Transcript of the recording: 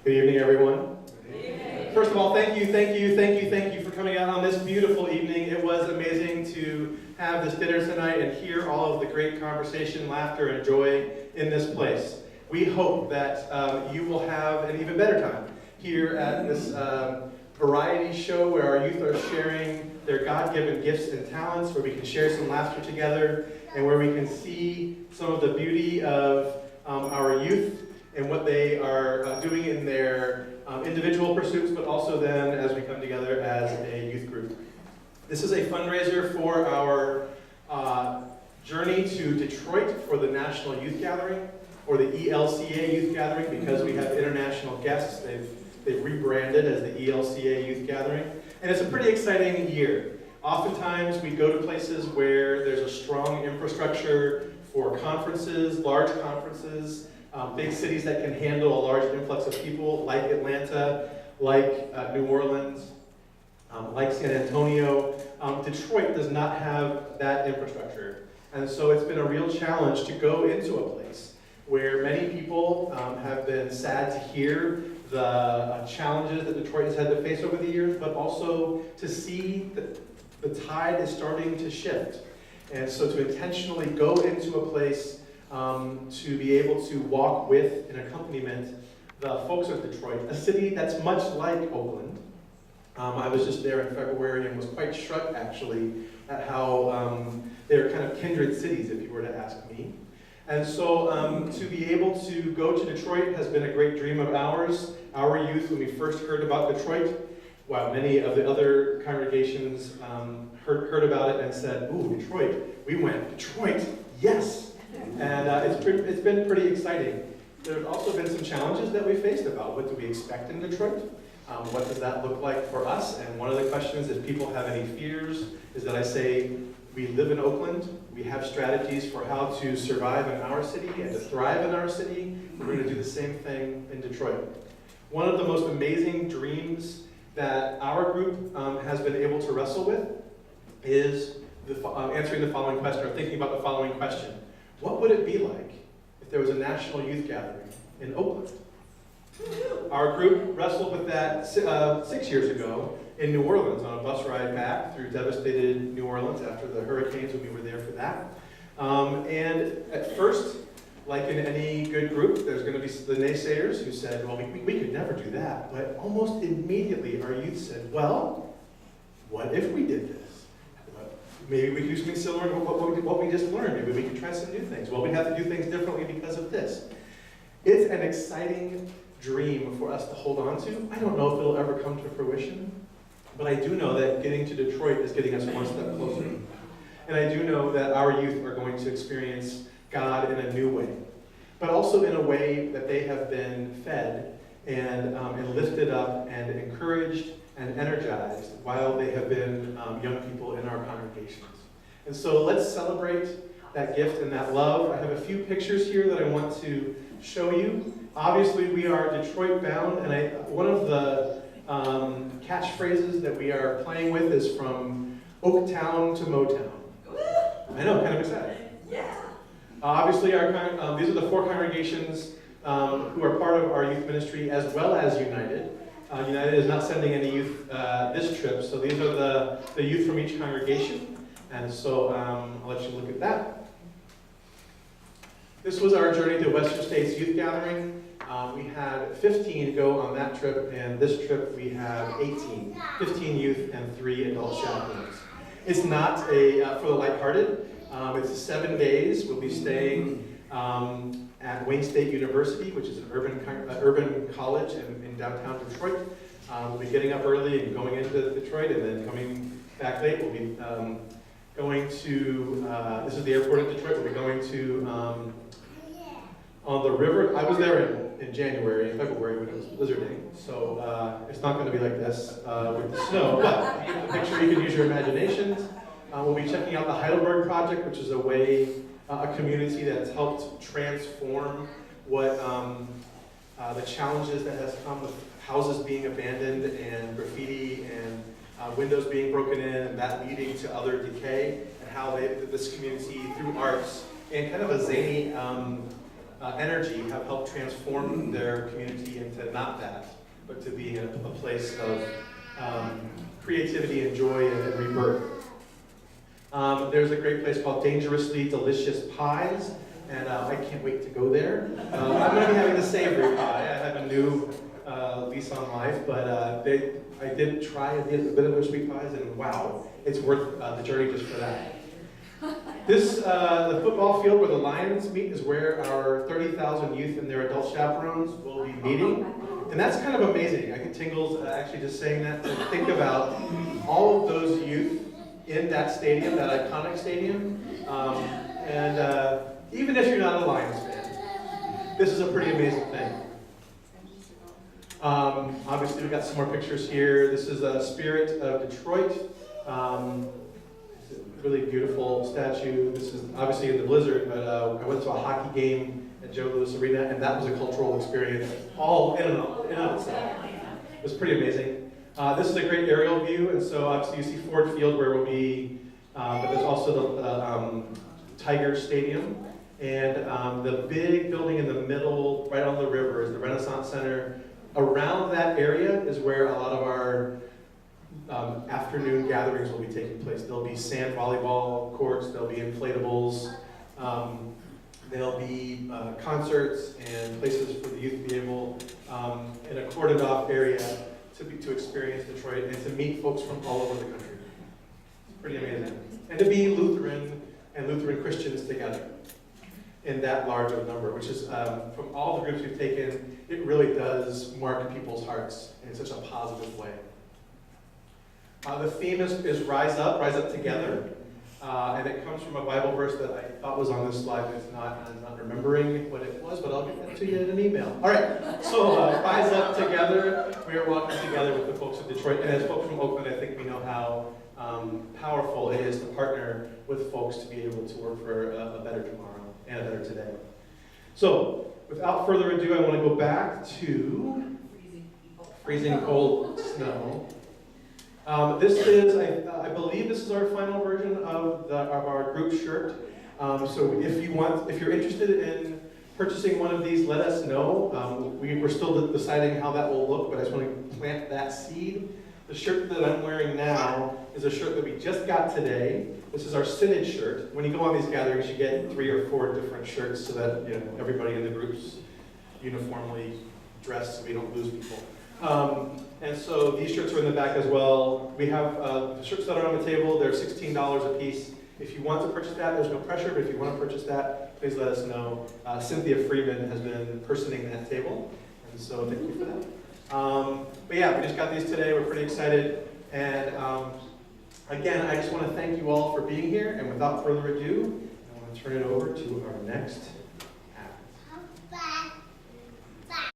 Good evening, everyone. First of all, thank you for coming out on this beautiful evening. It was amazing to have this dinner tonight and hear all of the great conversation, laughter, and joy in this place. We hope that you will have an even better time here at this variety show where our youth are sharing their God-given gifts and talents, where we can share some laughter together, and where we can see some of the beauty of our youth and what they are doing in their individual pursuits, but also then as we come together as a youth group. This is a fundraiser for our journey to Detroit for the National Youth Gathering, or the ELCA Youth Gathering, because we have international guests. They've rebranded as the ELCA Youth Gathering. And it's a pretty exciting year. Oftentimes we go to places where there's a strong infrastructure for conferences, large conferences, big cities that can handle a large influx of people, like Atlanta, like New Orleans, like San Antonio. Detroit does not have that infrastructure. And so it's been a real challenge to go into a place where many people have been sad to hear the challenges that Detroit has had to face over the years, but also to see that the tide is starting to shift. And so to intentionally go into a place to be able to walk with an accompaniment the folks of Detroit, a city that's much like Oakland. I was just there in February and was quite struck actually at how they're kind of kindred cities, if you were to ask me. And so to be able to go to Detroit has been a great dream of ours. Our youth, when we first heard about Detroit, while many of the other congregations heard about it and said, ooh, Detroit, we went, Detroit, yes. And it's been pretty exciting. There's also been some challenges that we faced about what do we expect in Detroit? What does that look like for us? And one of the questions, if people have any fears, is that I say, we live in Oakland, we have strategies for how to survive in our city and to thrive in our city. We're going to do the same thing in Detroit. One of the most amazing dreams that our group has been able to wrestle with is answering the following question, or thinking about the following question. What would it be like if there was a national youth gathering in Oakland? Our group wrestled with that 6 years ago in New Orleans on a bus ride back through devastated New Orleans after the hurricanes when we were there for that. And at first, like in any good group, there's going to be the naysayers who said, well, we could never do that. But almost immediately our youth said, well, what if we did this? Maybe we could do something similar to what we just learned. Maybe we could try some new things. Well, we have to do things differently because of this. It's an exciting dream for us to hold on to. I don't know if it'll ever come to fruition, but I do know that getting to Detroit is getting us one step closer. And I do know that our youth are going to experience God in a new way, but also in a way that they have been fed and lifted up and encouraged and energized while they have been young people in our congregations. And so let's celebrate that gift and that love. I have a few pictures here that I want to show you. Obviously, we are Detroit bound, and one of the catchphrases that we are playing with is from Oaktown to Motown. I know, kind of exciting. Yeah. Obviously, these are the four congregations who are part of our youth ministry, as well as United. United is not sending any youth this trip, so these are the youth from each congregation. And so I'll let you look at that. This was our journey to Western States Youth Gathering. We had 15 go on that trip, and this trip we have 15 youth and 3 adult chaperones. It's not for the lighthearted. It's 7 days. We'll be staying at Wayne State University, which is an urban college in downtown Detroit. We'll be getting up early and going into Detroit, and then coming back late. We'll be going to, this is the airport in Detroit. We'll be going to, on the river. I was there in January and February when it was blizzarding, so it's not going to be like this with the snow, but the picture, you can use your imaginations. We'll be checking out the Heidelberg Project, which is a community that's helped transform what the challenges that has come with houses being abandoned and graffiti and windows being broken in and that leading to other decay, and how this community, through arts and kind of a zany energy have helped transform their community into not that, but to be a place of creativity and joy and rebirth. There's a great place called Dangerously Delicious Pies, and I can't wait to go there. I'm going to be having the savory pie. I have a new lease on life, but I did try a bit of their sweet pies, and wow, it's worth the journey just for that. The football field where the Lions meet is where our 30,000 youth and their adult chaperones will be meeting. And that's kind of amazing. I get tingles actually just saying that, to think about all of those youth in that stadium, that iconic stadium. Even if you're not a Lions fan, this is a pretty amazing thing. Obviously, we've got some more pictures here. This is a Spirit of Detroit. Really beautiful statue. This is obviously in the blizzard, but I went to a hockey game at Joe Louis Arena, and that was a cultural experience all in and of itself. It was pretty amazing. This is a great aerial view, and so obviously you see Ford Field where we'll be, but there's also the Tiger Stadium, and the big building in the middle, right on the river, is the Renaissance Center. Around that area is where a lot of our afternoon gatherings will be taking place. There'll be sand volleyball courts, there'll be inflatables, there'll be concerts and places for the youth to be able, in a cordoned off area, to experience Detroit and to meet folks from all over the country. It's pretty amazing. And to be Lutheran and Lutheran Christians together in that large of a number, which is, from all the groups we've taken, it really does mark people's hearts in such a positive way. The theme is Rise Up Together. And it comes from a Bible verse that I thought was on this slide, but it's not, and I'm not remembering what it was, but I'll get that to you in an email. All right, so Rise Up Together. We are walking together with the folks of Detroit, and as folks from Oakland, I think we know how powerful it is to partner with folks to be able to work for a better tomorrow and a better today. So, without further ado, I want to go back to freezing cold snow. This is, I believe this is our final version of our group shirt. So if you're interested in purchasing one of these, let us know. We're still deciding how that will look, but I just want to plant that seed. The shirt that I'm wearing now is a shirt that we just got today. This is our Synod shirt. When you go on these gatherings, you get 3 or 4 different shirts so that everybody in the group's uniformly dressed so we don't lose people. And so these shirts are in the back as well. We have the shirts that are on the table. They're $16 a piece. If you want to purchase that, there's no pressure, but if you want to purchase that, please let us know. Cynthia Freeman has been personing that table, and so thank you for that. But yeah, we just got these today. We're pretty excited. And again, I just want to thank you all for being here. And without further ado, I want to turn it over to our next